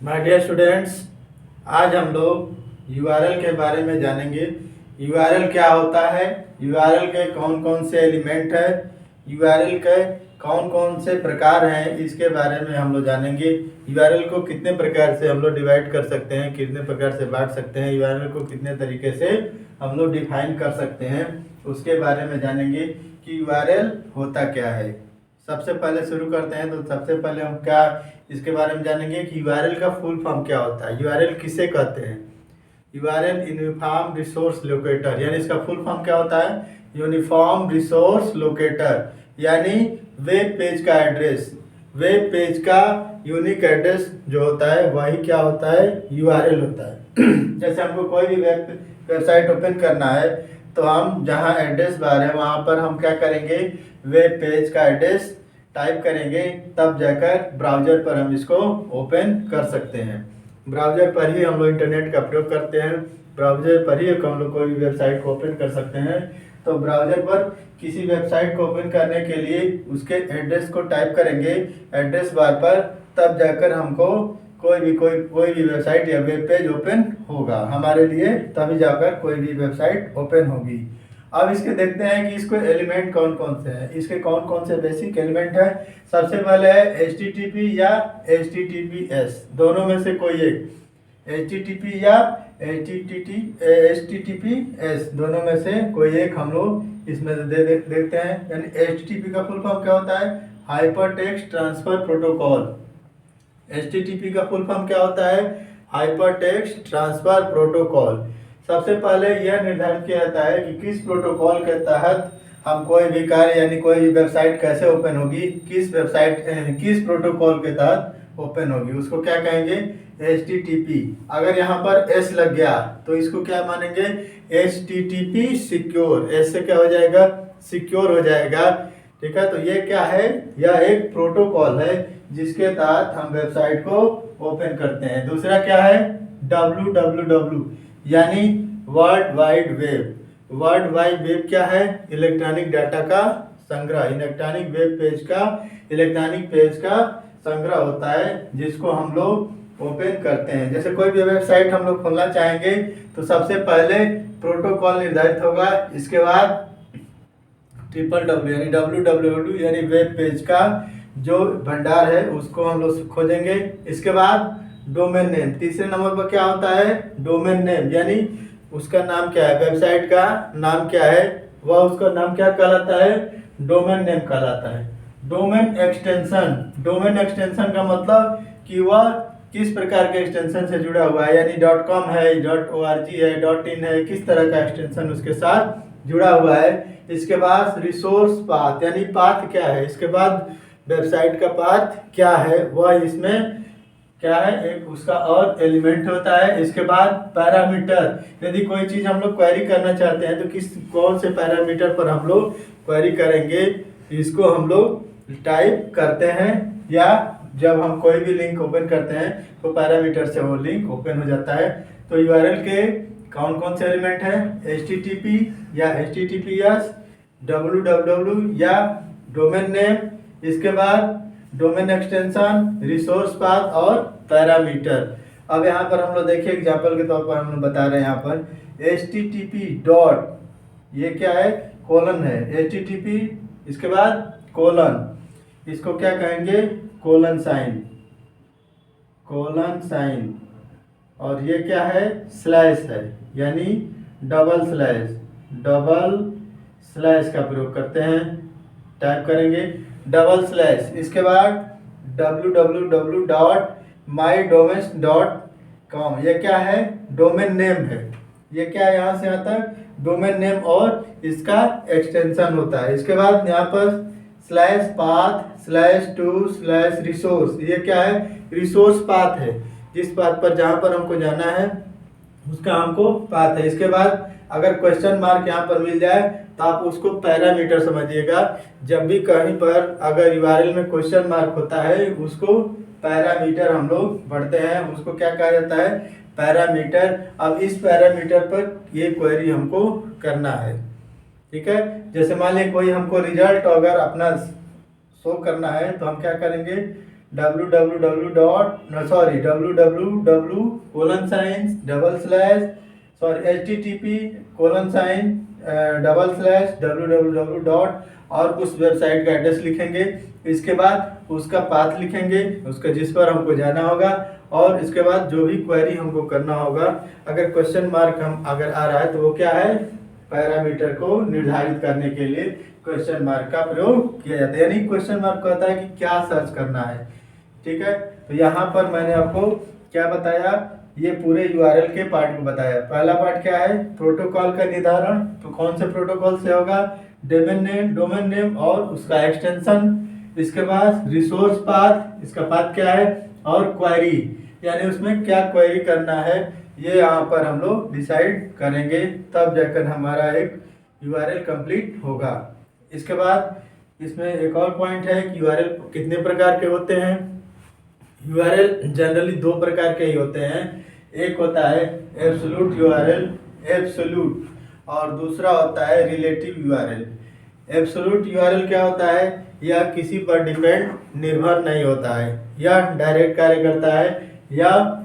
My dear students, आज हम लोग यूआरएल के बारे में जानेंगे। यूआरएल क्या होता है, यूआरएल के कौन कौन से एलिमेंट है, यूआरएल के कौन कौन से प्रकार हैं, इसके बारे में हम लोग जानेंगे। यूआरएल को कितने प्रकार से हम लोग डिवाइड कर सकते हैं, कितने प्रकार से बांट सकते हैं, यूआरएल को कितने तरीके से हम लोग डिफाइन कर सकते हैं, उसके बारे में जानेंगे कि यूआरएल होता क्या है। सबसे पहले शुरू करते हैं, तो सबसे पहले हम क्या इसके बारे में जानेंगे कि यूआरएल का फुल फॉर्म क्या होता है, यूआरएल किसे कहते हैं। यूआरएल यूनिफॉर्म रिसोर्स लोकेटर, यानी इसका फुल फॉर्म क्या होता है, यूनिफॉर्म रिसोर्स लोकेटर, यानी वेब पेज का एड्रेस, वेब पेज का यूनिक एड्रेस जो होता है वही क्या होता है, यूआरएल होता है। जैसे हमको कोई भी वेबसाइट ओपन करना है, तो हम जहाँ एड्रेस बार है वहाँ पर हम क्या करेंगे, वेब पेज का एड्रेस टाइप करेंगे, तब जाकर ब्राउज़र पर हम इसको ओपन कर सकते हैं। ब्राउज़र पर ही हम लोग इंटरनेट का प्रयोग करते हैं, ब्राउज़र पर ही हम लोग कोई भी वेबसाइट को ओपन कर सकते हैं। तो ब्राउज़र पर किसी वेबसाइट को ओपन करने के लिए उसके एड्रेस को टाइप करेंगे एड्रेस बार पर, तब जाकर हमको कोई भी वेबसाइट या वेब पेज ओपन होगा हमारे लिए, तभी जाकर कोई भी वेबसाइट ओपन होगी। अब इसके देखते हैं कि इसको एलिमेंट कौन कौन से हैं, इसके कौन कौन से बेसिक एलिमेंट है। सबसे पहले है HTTP या HTTPS, दोनों में से कोई एक, HTTP या HTTPS दोनों में से कोई एक हम लोग इसमें से देखते हैं। यानी HTTP का फुल फॉर्म क्या होता है, hyper text transfer protocol. HTTP का फुल फॉर्म क्या होता है, हाइपर टेक्स्ट ट्रांसफर प्रोटोकॉल। सबसे पहले यह निर्धारित किया जाता है कि किस प्रोटोकॉल के तहत हम कोई भी कार्य यानी कोई भी वेबसाइट कैसे ओपन होगी, किस प्रोटोकॉल के तहत ओपन होगी, उसको क्या कहेंगे, HTTP। अगर यहाँ पर S लग गया तो इसको क्या मानेंगे, HTTP सिक्योर, S से क्या हो जाएगा, सिक्योर हो जाएगा। ठीक है, तो ये क्या है, यह एक प्रोटोकॉल है जिसके तहत हम वेबसाइट को ओपन करते हैं। दूसरा क्या है, www यानी world wide web. World wide web क्या है, इलेक्ट्रॉनिक डाटा का संग्रह, इलेक्ट्रॉनिक वेब पेज का, इलेक्ट्रॉनिक पेज का संग्रह होता है जिसको हम लोग ओपन करते हैं। जैसे कोई भी वेबसाइट हम लोग खोलना चाहेंगे तो सबसे पहले प्रोटोकॉल निर्धारित होगा, इसके बाद www यानी www यानी वेब पेज का जो भंडार है उसको हम लोग खोजेंगे। इसके बाद डोमेन नेम, तीसरे नंबर पर क्या होता है, डोमेन नेम, यानी उसका नाम क्या है, वेबसाइट का नाम क्या है, वह उसका नाम क्या कहलाता है, डोमेन नेम कहलाता है। डोमेन एक्सटेंशन, डोमेन एक्सटेंशन का मतलब कि वह किस प्रकार के एक्सटेंशन से जुड़ा हुआ है, यानी .com है, .org है, .in है, किस तरह का एक्सटेंशन उसके साथ जुड़ा हुआ है। इसके बाद रिसोर्स पाथ, यानी पाथ क्या है, इसके बाद वेबसाइट का पाथ क्या है, वह इसमें क्या है, एक उसका और एलिमेंट होता है। इसके बाद पैरामीटर, यदि कोई चीज़ हम लोग क्वेरी करना चाहते हैं तो कौन से पैरामीटर पर हम लोग क्वेरी करेंगे, इसको हम लोग टाइप करते हैं, या जब हम कोई भी लिंक ओपन करते हैं तो पैरामीटर से वो लिंक ओपन हो जाता है। तो यूआरएल के कौन कौन से एलिमेंट हैं, HTTP या HTTPS, www या डोमेन नेम, इसके बाद डोमेन एक्सटेंशन, रिसोर्स पाथ और पैरामीटर। अब यहाँ पर हम लोग देखिए एग्जांपल के तौर पर हम लोग बता रहे हैं, यहाँ पर HTTP डॉट, ये क्या है, कोलन है, HTTP इसके बाद कोलन, इसको क्या कहेंगे, कोलन साइन, कोलन साइन, और ये क्या है, स्लैश है, यानी डबल स्लैश, डबल स्लैश का प्रयोग करते हैं, टाइप करेंगे डबल स्लैश। इसके बाद www.mydomains.com, ये क्या है, डोमेन नेम है, ये क्या है, यहाँ से यहाँ तक डोमेन नेम और इसका एक्सटेंशन होता है। इसके बाद यहाँ पर slash path slash two slash resource, ये क्या है, रिसोर्स पाथ है, जिस पाथ पर जहाँ पर हमको जाना है उसका हमको पाथ है। इसके बाद अगर क्वेश्चन मार्क यहाँ पर मिल जाए तो आप उसको पैरामीटर समझिएगा। जब भी कहीं पर अगर यूआरएल में क्वेश्चन मार्क होता है उसको पैरामीटर हम लोग पढ़ते हैं, उसको क्या कहा जाता है, पैरामीटर। अब इस पैरामीटर पर ये क्वेरी हमको करना है, ठीक है। जैसे मान लीजिए कोई हमको रिजल्ट अगर अपना शो करना है तो हम क्या करेंगे, http://www.www और उस वेबसाइट का एड्रेस लिखेंगे। इसके बाद उसका पाथ लिखेंगे, उसका जिस पर हमको जाना होगा, और इसके बाद जो भी क्वेरी हमको करना होगा, अगर क्वेश्चन मार्क हम अगर आ रहा है तो वो क्या है, पैरामीटर को निर्धारित करने के लिए क्वेश्चन मार्क का प्रयोग किया जाता है। यानी क्वेश्चन मार्क कहता है कि क्या सर्च करना है। ठीक है, तो यहाँ पर मैंने आपको क्या बताया, ये पूरे यूआरएल के पार्ट को बताया। पहला पार्ट क्या है, प्रोटोकॉल का निर्धारण। तो कौन से प्रोटोकॉल से होगा, डोमेन नेम और उसका एक्सटेंशन। इसके बाद रिसोर्स पाथ, इसका पाथ क्या है, और क्वेरी, यानी उसमें क्या क्वेरी करना है, ये यहाँ पर हम लोग डिसाइड करेंगे, तब जाकर हमारा एक यूआरएल कंप्लीट होगा। इसके बाद इसमें एक और पॉइंट है कि यूआरएल कितने प्रकार के होते हैं। यूआरएल जनरली दो प्रकार के ही होते हैं। एक होता है एब्सोल्यूट यूआरएल, एब्सोल्यूट, और दूसरा होता है रिलेटिव यूआरएल। एब्सोल्यूट यूआरएल क्या होता है, यह किसी पर डिपेंड निर्भर नहीं होता है, यह डायरेक्ट कार्य करता है, या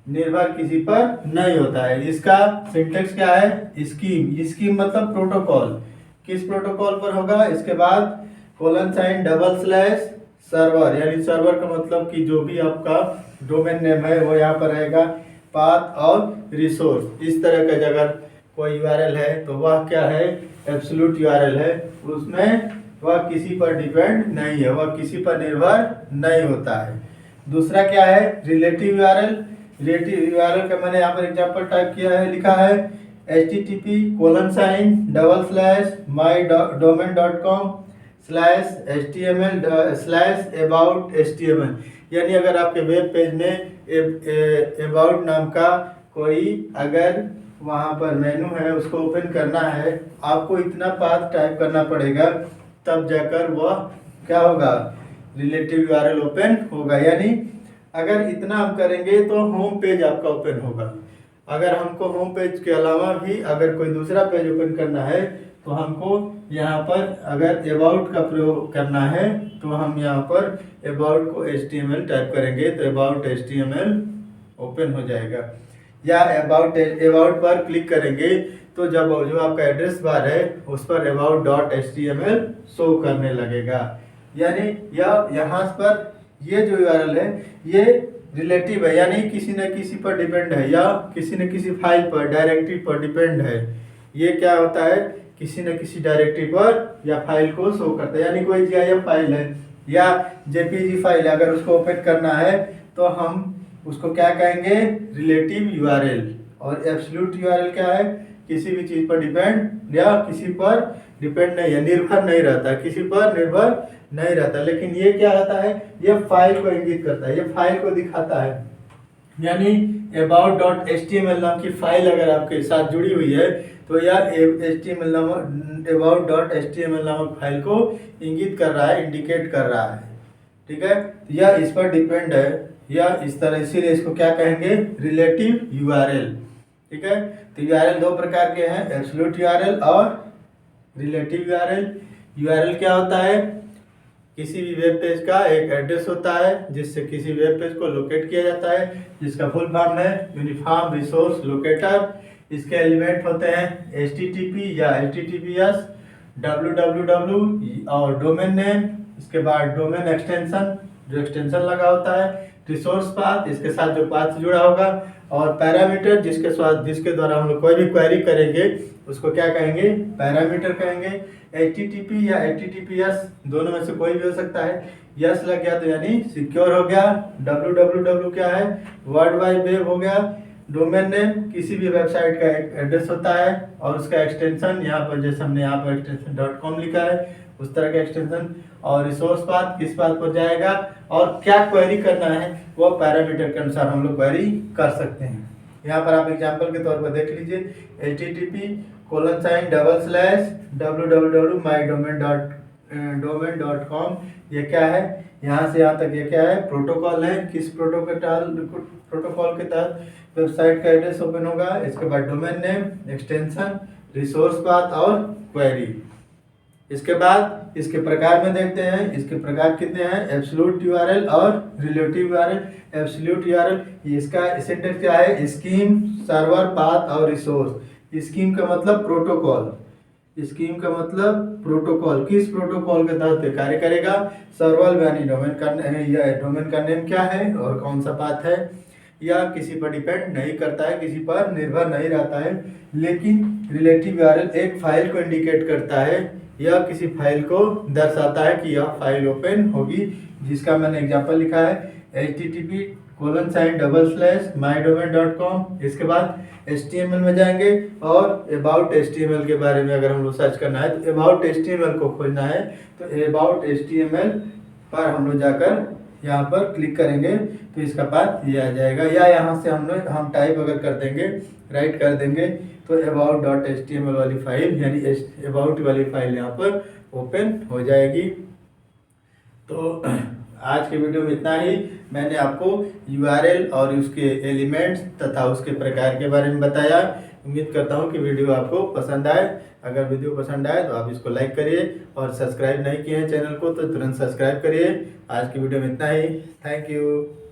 निर्भर किसी पर नहीं होता है। इसका सिंटेक्स क्या है, स्कीम मतलब प्रोटोकॉल, किस प्रोटोकॉल पर होगा। इसके बाद :/ सर्वर, यानी सर्वर का मतलब कि जो भी आपका डोमेन नेम है वो यहाँ पर रहेगा, पाथ और रिसोर्स। इस तरह का अगर कोई यूआरएल है तो वह क्या है, एब्सोल्यूट यूआरएल है, उसमें वह किसी पर डिपेंड नहीं है, वह किसी पर निर्भर नहीं होता है। दूसरा क्या है, रिलेटिव यूआरएल। रिलेटिव यूआरएल का मैंने यहाँ पर एग्जांपल टाइप किया है, लिखा है http://mydomain.com/html/about.html, यानी अगर आपके वेब पेज में अबाउट नाम का कोई अगर वहाँ पर मेनू है, उसको ओपन करना है, आपको इतना पाथ टाइप करना पड़ेगा, तब जाकर वह क्या होगा, रिलेटिव यूआरएल ओपन होगा। यानी अगर इतना हम करेंगे तो होम पेज आपका ओपन होगा। अगर हमको होम पेज के अलावा भी अगर कोई दूसरा पेज ओपन करना है तो हमको यहाँ पर अगर अबाउट का प्रयोग करना है तो हम यहाँ पर अबाउट को HTML टाइप करेंगे तो अबाउट HTML ओपन हो जाएगा। या अबाउट पर क्लिक करेंगे तो जब जो आपका एड्रेस बार है उस पर about.html शो करने लगेगा। यानी यहाँ पर ये जो यूआरएल है ये रिलेटिव है, यानी किसी न किसी पर डिपेंड है, या किसी न किसी फाइल पर, डायरेक्टरी पर डिपेंड है। ये क्या होता है, किसी न किसी डायरेक्टरी पर या फाइल को शो करता है। यानी कोई GIF फाइल है या JPG फाइल है, अगर उसको ओपन करना है तो हम उसको क्या कहेंगे, रिलेटिव यूआरएल। और एब्सोल्यूट यूआरएल क्या है, किसी भी चीज़ पर डिपेंड या किसी पर डिपेंड नहीं है, निर्भर नहीं रहता, किसी पर निर्भर नहीं रहता। लेकिन ये क्या रहता है, ये फाइल को इंगित करता है, ये फाइल को दिखाता है। यानी about.html नाम की फाइल अगर आपके साथ जुड़ी हुई है तो यह HTML नामक about.html नामक फाइल को इंगित कर रहा है, इंडिकेट कर रहा है। ठीक है, यह इस पर डिपेंड है या इस तरह, इसीलिए इसको क्या कहेंगे, रिलेटिव यूआरएल। ठीक है, तो यूआरएल दो प्रकार के हैं, एब्सोल्यूट यूआरएल और रिलेटिव यूआरएल। यूआरएल क्या होता है, किसी भी वेब पेज का एक एड्रेस होता है जिससे किसी वेब पेज को लोकेट किया जाता है, जिसका फुल फॉर्म है यूनिफॉर्म रिसोर्स लोकेटर। इसके एलिमेंट होते हैं HTTP या HTTPS, www और डोमेन नेम। इसके बाद डोमेन एक्सटेंशन, जो एक्सटेंशन लगा होता है, रिसोर्स पाथ, इसके साथ जो पाथ जुड़ा होगा, और पैरामीटर जिसके द्वारा हम लोग कोई भी क्वेरी करेंगे उसको क्या कहेंगे, पैरामीटर कहेंगे। HTTP या HTTPS दोनों में से कोई भी हो सकता है। यस लग गया तो यानी सिक्योर हो गया। www क्या है, वर्ल्ड वाइड वेब हो गया। डोमेन नेम किसी भी वेबसाइट का एक एड्रेस होता है और उसका एक्सटेंशन, यहाँ पर जैसे हमने यहाँ पर एक्सटेंशन .com लिखा है उस तरह का एक्सटेंशन। और रिसोर्स पाथ किस पाथ पर जाएगा और क्या क्वेरी करना है वो पैरामीटर के अनुसार हम लोग क्वेरी कर सकते हैं। यहाँ पर आप एग्जांपल के तौर पर देख लीजिए, http://www.mydomain.com, ये क्या है, यहाँ से यहाँ तक ये क्या है, प्रोटोकॉल है। किस प्रोटोकॉल के तहत वेबसाइट का एड्रेस ओपन होगा। इसके बाद domain name, extension, resource path और क्वेरी। इसके बाद इसके प्रकार में देखते हैं, इसके प्रकार कितने हैं, एब्सोल्यूट यूआरएल और रिलेटिव यूआरएल। एब्सोल्यूट यूआरएल इसका सिंटैक्स क्या है, स्कीम, सर्वर, पाथ और रिसोर्स। स्कीम का मतलब प्रोटोकॉल, स्कीम का मतलब प्रोटोकॉल, किस प्रोटोकॉल के तहत कार्य करेगा, सर्वर यानी डोमेन का नेम क्या है और कौन सा पाथ है, या किसी पर डिपेंड नहीं करता है, किसी पर निर्भर नहीं रहता है। लेकिन रिलेटिव यूआरएल एक फाइल को इंडिकेट करता है या किसी फाइल को दर्शाता है कि यह फाइल ओपन होगी, जिसका मैंने एग्जांपल लिखा है http://mydomain.com। इसके बाद HTML में जाएंगे और अबाउट HTML के बारे में अगर हम लोग सर्च करना है तो अबाउट HTML को खोजना है तो अबाउट HTML पर हम लोग जाकर यहाँ पर क्लिक करेंगे तो इसका पाथ ये आ जाएगा, या यहाँ से हम टाइप अगर कर देंगे, राइट कर देंगे तो about.html वाली फाइल यानी अबाउट वाली फाइल यहाँ पर ओपन हो जाएगी। तो आज के वीडियो में इतना ही। मैंने आपको यूआरएल और उसके एलिमेंट्स तथा उसके प्रकार के बारे में बताया। उम्मीद करता हूँ कि वीडियो आपको पसंद आए। अगर वीडियो पसंद आए तो आप इसको लाइक करिए और सब्सक्राइब नहीं किए हैं चैनल को तो तुरंत सब्सक्राइब करिए। आज की वीडियो में इतना ही। Thank you.